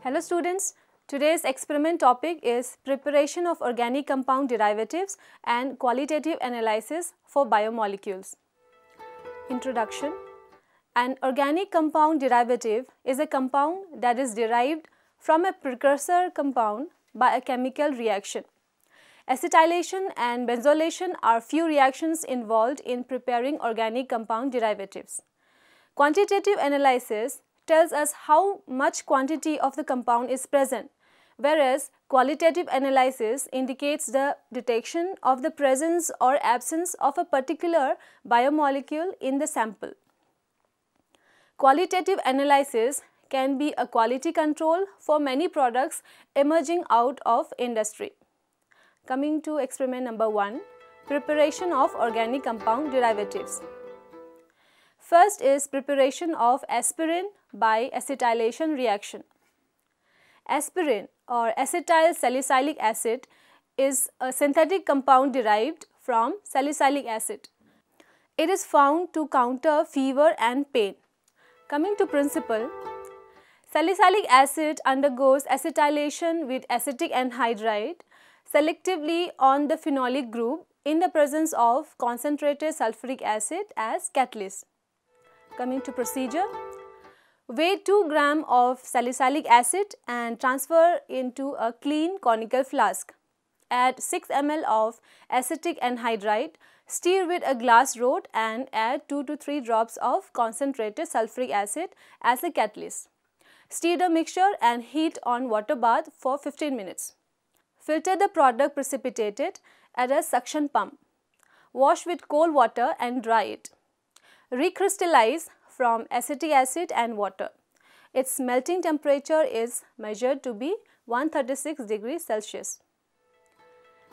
Hello students, today's experiment topic is preparation of organic compound derivatives and qualitative analysis for biomolecules. Introduction. An organic compound derivative is a compound that is derived from a precursor compound by a chemical reaction. Acetylation and benzolation are few reactions involved in preparing organic compound derivatives. Quantitative analysis tells us how much quantity of the compound is present, whereas qualitative analysis indicates the detection of the presence or absence of a particular biomolecule in the sample. Qualitative analysis can be a quality control for many products emerging out of industry. Coming to experiment number 1, preparation of organic compound derivatives. First is preparation of aspirin by acetylation reaction. Aspirin or acetyl salicylic acid is a synthetic compound derived from salicylic acid. It is found to counter fever and pain. Coming to principle, salicylic acid undergoes acetylation with acetic anhydride selectively on the phenolic group in the presence of concentrated sulfuric acid as catalyst. Coming to procedure, weigh 2 grams of salicylic acid and transfer into a clean conical flask. Add 6 ml of acetic anhydride, stir with a glass rod and add 2 to 3 drops of concentrated sulfuric acid as a catalyst. Stir the mixture and heat on water bath for 15 minutes. Filter the product precipitated at a suction pump. Wash with cold water and dry it. Recrystallize from acetic acid and water. Its melting temperature is measured to be 136 degrees Celsius.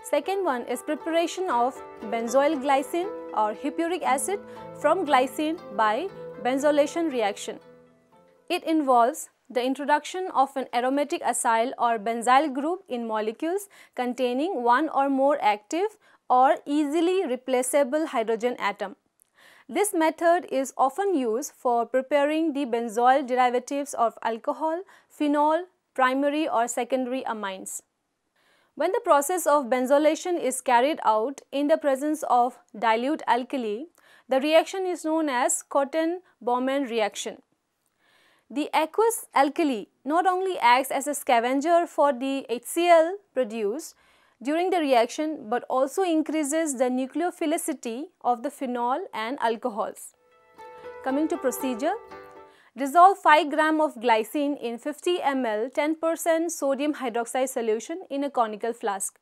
Second one is preparation of benzoyl glycine or hippuric acid from glycine by benzolation reaction. It involves the introduction of an aromatic acyl or benzyl group in molecules containing one or more active or easily replaceable hydrogen atom. This method is often used for preparing the benzoyl derivatives of alcohol, phenol, primary or secondary amines. When the process of benzolation is carried out in the presence of dilute alkali, the reaction is known as Cotton-Bowman reaction. The aqueous alkali not only acts as a scavenger for the HCl produced during the reaction but also increases the nucleophilicity of the phenol and alcohols. Coming to procedure, dissolve 5 grams of glycine in 50 ml 10% sodium hydroxide solution in a conical flask.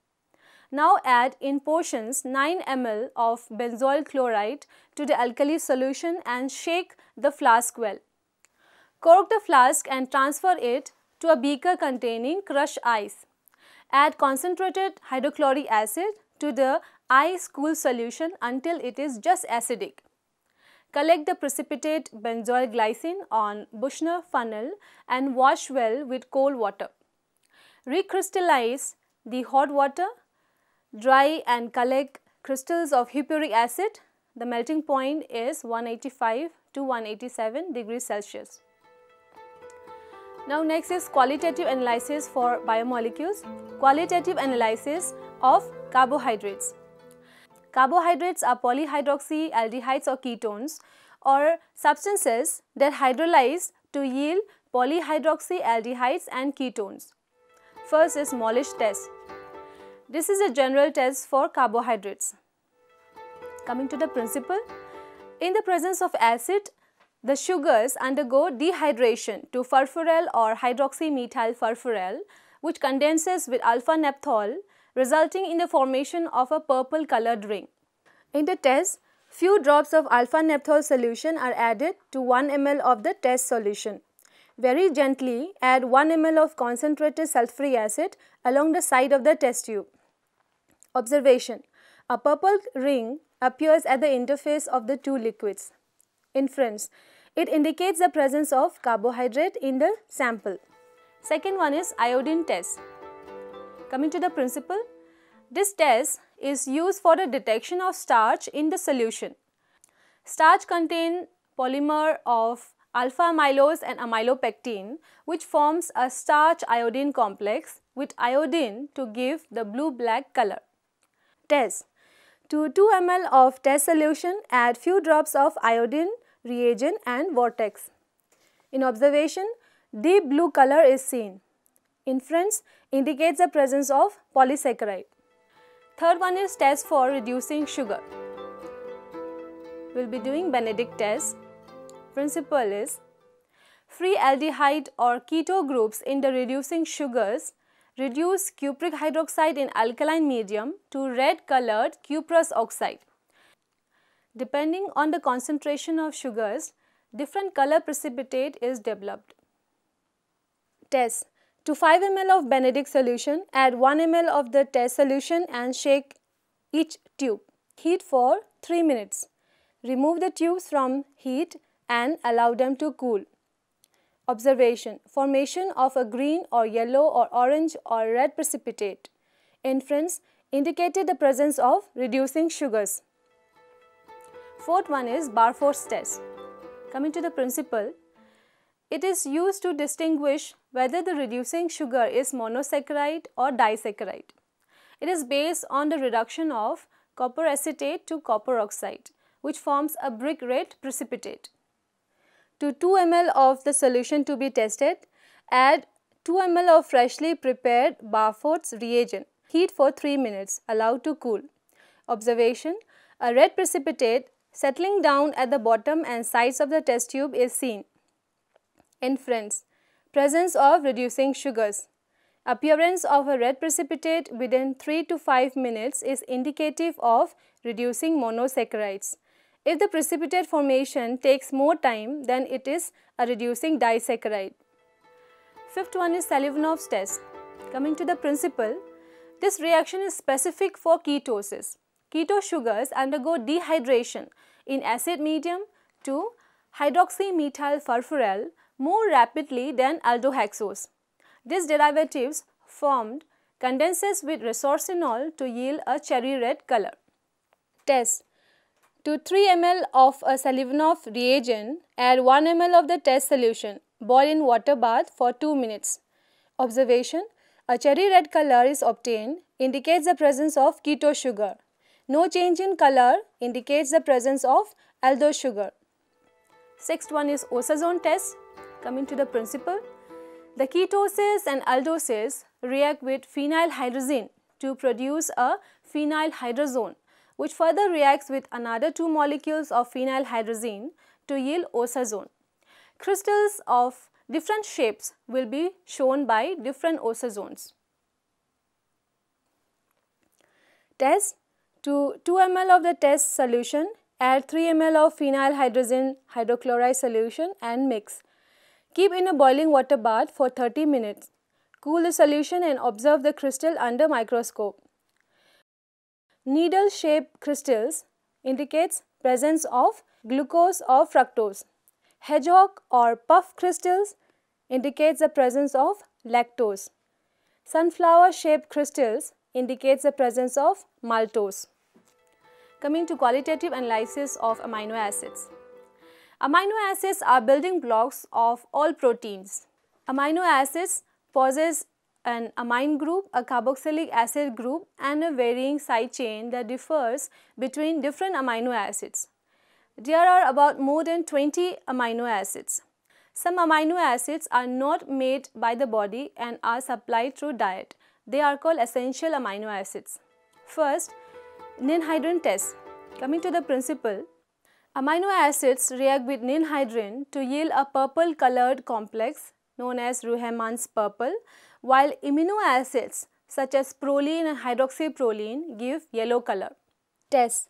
Now add in portions 9 ml of benzoyl chloride to the alkali solution and shake the flask well. Cork the flask and transfer it to a beaker containing crushed ice. Add concentrated hydrochloric acid to the ice-cool solution until it is just acidic. Collect the precipitate benzoyl glycine on Buchner funnel and wash well with cold water. Recrystallize the hot water, dry and collect crystals of hippuric acid. The melting point is 185 to 187 degrees Celsius. Now next is qualitative analysis for biomolecules. Qualitative analysis of carbohydrates. Carbohydrates are polyhydroxy aldehydes or ketones or substances that hydrolyze to yield polyhydroxy aldehydes and ketones. First is Molish test. This is a general test for carbohydrates. Coming to the principle, in the presence of acid, the sugars undergo dehydration to furfural or hydroxymethyl furfural, which condenses with alpha-naphthol, resulting in the formation of a purple colored ring. In the test, few drops of alpha-naphthol solution are added to 1 ml of the test solution. Very gently add 1 ml of concentrated sulfuric acid along the side of the test tube. Observation: a purple ring appears at the interface of the two liquids. Inference: it indicates the presence of carbohydrate in the sample. Second one is iodine test. Coming to the principle, this test is used for the detection of starch in the solution. Starch contains polymer of alpha amylose and amylopectin, which forms a starch iodine complex with iodine to give the blue-black color. Test. To 2 ml of test solution, add few drops of iodine reagent and vortex. In observation, deep blue color is seen. Inference indicates the presence of polysaccharide. Third one is test for reducing sugar. We will be doing Benedict test. Principle is free aldehyde or keto groups in the reducing sugars reduce cupric hydroxide in alkaline medium to red colored cuprous oxide. Depending on the concentration of sugars, different color precipitate is developed. Test. To 5 ml of Benedict solution, add 1 ml of the test solution and shake each tube. Heat for 3 minutes. Remove the tubes from heat and allow them to cool. Observation. Formation of a green or yellow or orange or red precipitate. Inference indicated the presence of reducing sugars. Fourth one is Barfor's test. Coming to the principle, it is used to distinguish whether the reducing sugar is monosaccharide or disaccharide. It is based on the reduction of copper acetate to copper oxide, which forms a brick red precipitate. To 2 ml of the solution to be tested, add 2 ml of freshly prepared Barfor's reagent. Heat for 3 minutes, allow to cool. Observation, a red precipitate settling down at the bottom and sides of the test tube is seen. Inference, presence of reducing sugars. Appearance of a red precipitate within 3 to 5 minutes is indicative of reducing monosaccharides. If the precipitate formation takes more time, then it is a reducing disaccharide. Fifth one is Selivanov's test. Coming to the principle, this reaction is specific for ketosis. Keto sugars undergo dehydration in acid medium to hydroxymethyl furfural more rapidly than aldohexose. These derivatives formed condenses with resorcinol to yield a cherry red color. Test. To 3 ml of a Selivanov reagent, add 1 ml of the test solution. Boil in water bath for 2 minutes. Observation, a cherry red color is obtained, indicates the presence of keto sugar. No change in color indicates the presence of aldose sugar. Sixth one is Osazone test. Coming to the principle, the ketoses and aldoses react with phenylhydrazine to produce a phenylhydrazone, which further reacts with another 2 molecules of phenylhydrazine to yield osazone. Crystals of different shapes will be shown by different osazones. Test. To 2 ml of the test solution, add 3 ml of phenylhydrazine hydrochloride solution and mix. Keep in a boiling water bath for 30 minutes. Cool the solution and observe the crystal under microscope. Needle-shaped crystals indicates presence of glucose or fructose. Hedgehog or puff crystals indicates the presence of lactose. Sunflower-shaped crystals indicates the presence of maltose. Coming to qualitative analysis of amino acids. Amino acids are building blocks of all proteins. Amino acids possess an amine group, a carboxylic acid group and a varying side chain that differs between different amino acids. There are about more than 20 amino acids. Some amino acids are not made by the body and are supplied through diet. They are called essential amino acids. First, ninhydrin test. Coming to the principle, amino acids react with ninhydrin to yield a purple colored complex known as Ruhemann's purple, while amino acids such as proline and hydroxyproline give yellow color. Test.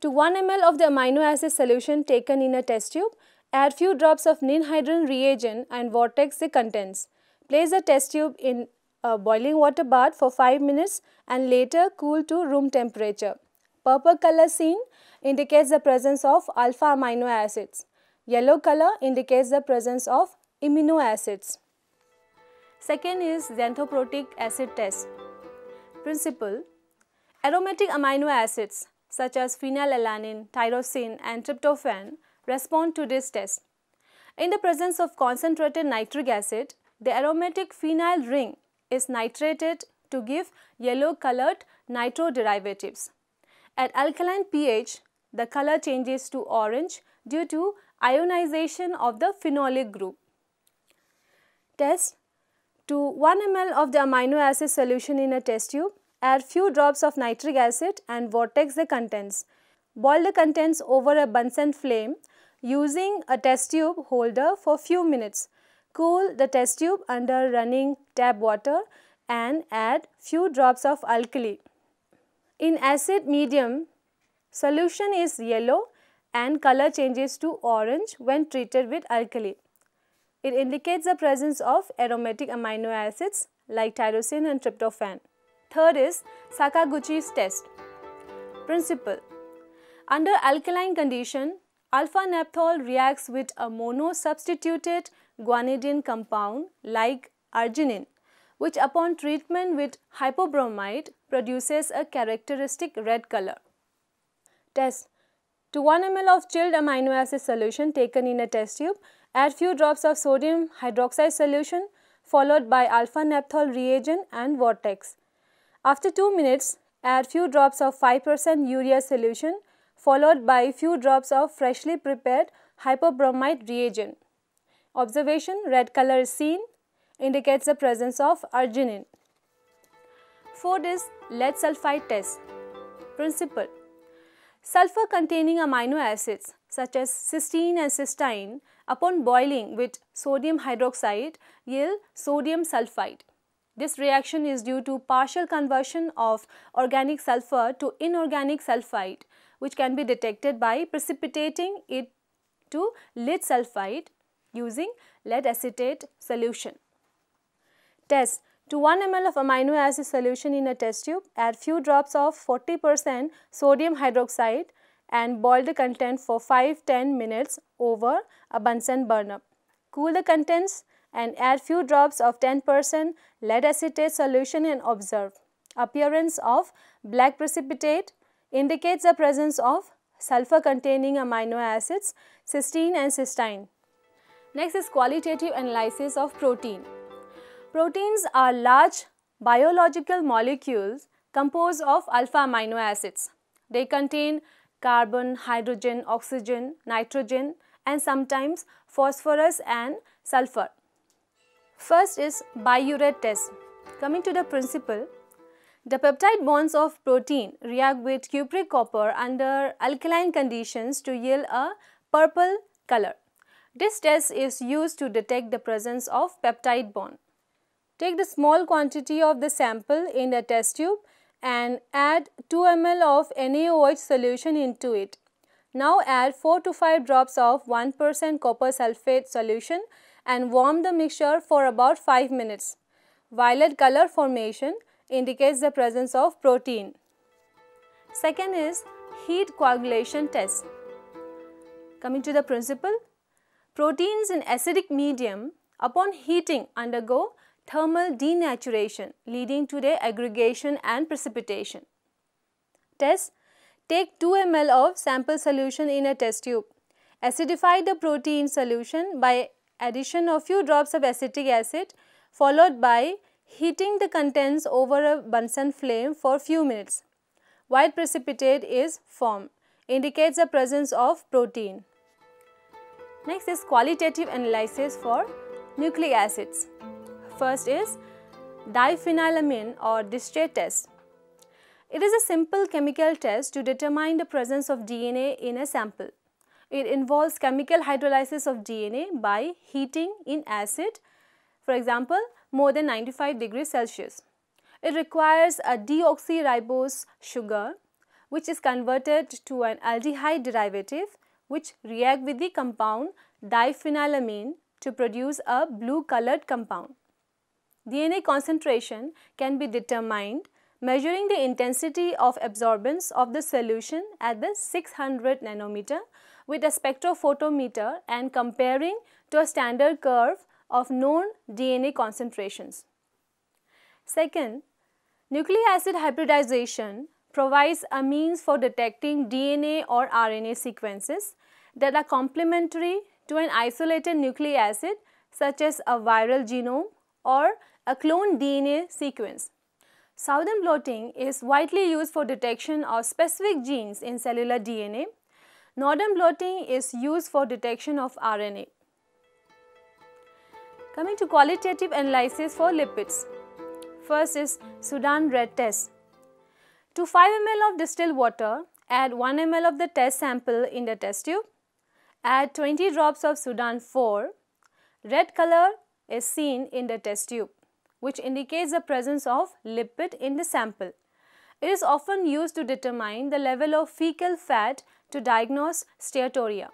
To 1 ml of the amino acid solution taken in a test tube, add few drops of ninhydrin reagent and vortex the contents. Place the test tube in a boiling water bath for 5 minutes and later cool to room temperature. Purple color seen indicates the presence of alpha amino acids. Yellow color indicates the presence of amino acids. Second is xanthoprotic acid test. Principle: aromatic amino acids such as phenylalanine, tyrosine and tryptophan respond to this test. In the presence of concentrated nitric acid, the aromatic phenyl ring is nitrated to give yellow colored nitro derivatives. At alkaline pH, the color changes to orange due to ionization of the phenolic group. Test: to 1 ml of the amino acid solution in a test tube, add few drops of nitric acid and vortex the contents. Boil the contents over a Bunsen flame using a test tube holder for few minutes. Cool the test tube under running tap water and add few drops of alkali. In acid medium, solution is yellow and color changes to orange when treated with alkali. It indicates the presence of aromatic amino acids like tyrosine and tryptophan. Third is Sakaguchi's test. Principle: under alkaline condition, alpha-naphthol reacts with a mono-substituted guanidine compound like arginine, which upon treatment with hypobromite produces a characteristic red color. Test: to 1 ml of chilled amino acid solution taken in a test tube, add few drops of sodium hydroxide solution followed by alpha-naphthol reagent and vortex. After 2 minutes, add few drops of 5% urea solution followed by few drops of freshly prepared hypobromite reagent. Observation: red color is seen, indicates the presence of arginine. Fourth is lead sulfide test. Principle: sulfur containing amino acids such as cysteine and cysteine upon boiling with sodium hydroxide yield sodium sulfide. This reaction is due to partial conversion of organic sulfur to inorganic sulfide, which can be detected by precipitating it to lead sulfide using lead acetate solution. Test: to 1 ml of amino acid solution in a test tube, add few drops of 40% sodium hydroxide and boil the content for 5-10 minutes over a Bunsen burner. Cool the contents and add few drops of 10% lead acetate solution and observe. Appearance of black precipitate indicates the presence of sulfur containing amino acids cysteine and cysteine. Next is qualitative analysis of protein. Proteins are large biological molecules composed of alpha amino acids. They contain carbon, hydrogen, oxygen, nitrogen and sometimes phosphorus and sulfur. First is biuret test. Coming to the principle, the peptide bonds of protein react with cupric copper under alkaline conditions to yield a purple color. This test is used to detect the presence of peptide bond. Take the small quantity of the sample in a test tube and add 2 ml of NaOH solution into it. Now add 4 to 5 drops of 1% copper sulfate solution and warm the mixture for about 5 minutes. Violet color formation indicates the presence of protein. Second is heat coagulation test. Coming to the principle, proteins in acidic medium upon heating undergo thermal denaturation leading to their aggregation and precipitation. Test: take 2 ml of sample solution in a test tube. Acidify the protein solution by addition of few drops of acetic acid followed by heating the contents over a Bunsen flame for few minutes. White precipitate is formed, indicates the presence of protein. Next is qualitative analysis for nucleic acids. First is diphenylamine or Dishtay test. It is a simple chemical test to determine the presence of DNA in a sample. It involves chemical hydrolysis of DNA by heating in acid, for example, more than 95 degrees Celsius. It requires a deoxyribose sugar which is converted to an aldehyde derivative which react with the compound diphenylamine to produce a blue colored compound. DNA concentration can be determined measuring the intensity of absorbance of the solution at the 600 nanometer with a spectrophotometer and comparing to a standard curve of known DNA concentrations. Second, nucleic acid hybridization provides a means for detecting DNA or RNA sequences that are complementary to an isolated nucleic acid such as a viral genome or a cloned DNA sequence. Southern blotting is widely used for detection of specific genes in cellular DNA. Northern blotting is used for detection of RNA. Coming to qualitative analysis for lipids. First is Sudan red test. To 5 ml of distilled water, add 1 ml of the test sample in the test tube. Add 20 drops of Sudan 4. Red color is seen in the test tube, which indicates the presence of lipid in the sample. It is often used to determine the level of fecal fat to diagnose steatorrhea.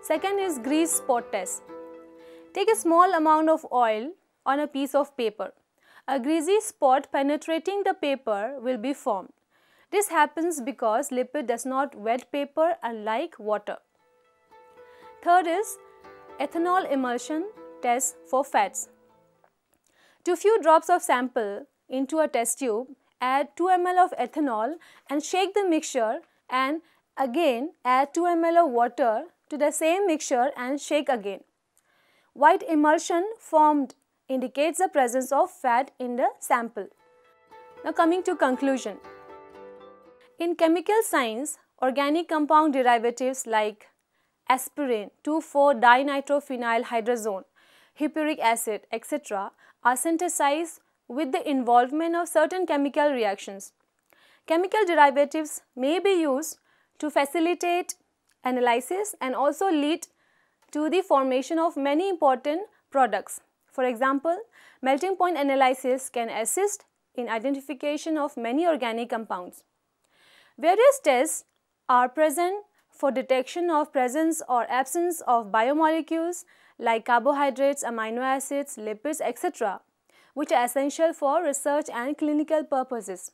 Second is grease spot test. Take a small amount of oil on a piece of paper. A greasy spot penetrating the paper will be formed. This happens because lipid does not wet paper unlike water. Third is ethanol emulsion test for fats. To few drops of sample into a test tube, add 2 ml of ethanol and shake the mixture, and again add 2 ml of water to the same mixture and shake again. White emulsion formed indicates the presence of fat in the sample. Now coming to conclusion. In chemical science, organic compound derivatives like aspirin, 2,4-dinitrophenylhydrazone, hippuric acid, etc. are synthesized with the involvement of certain chemical reactions. Chemical derivatives may be used to facilitate analysis and also lead to the formation of many important products. For example, melting point analysis can assist in identification of many organic compounds. Various tests are present for detection of presence or absence of biomolecules like carbohydrates, amino acids, lipids, etc., which are essential for research and clinical purposes.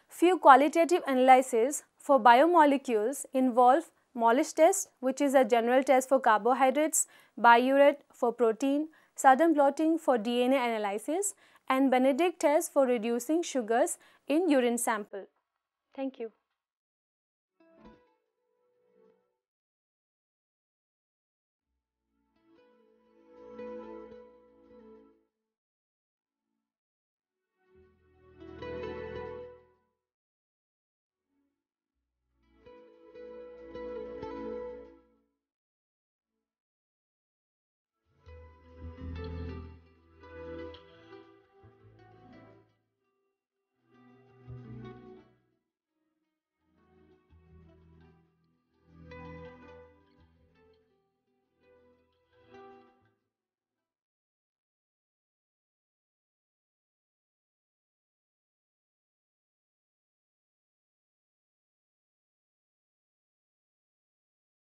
Few qualitative analyses for biomolecules involve Molish test, which is a general test for carbohydrates, Biuret for protein, Southern blotting for DNA analysis, and Benedict test for reducing sugars in urine sample. Thank you.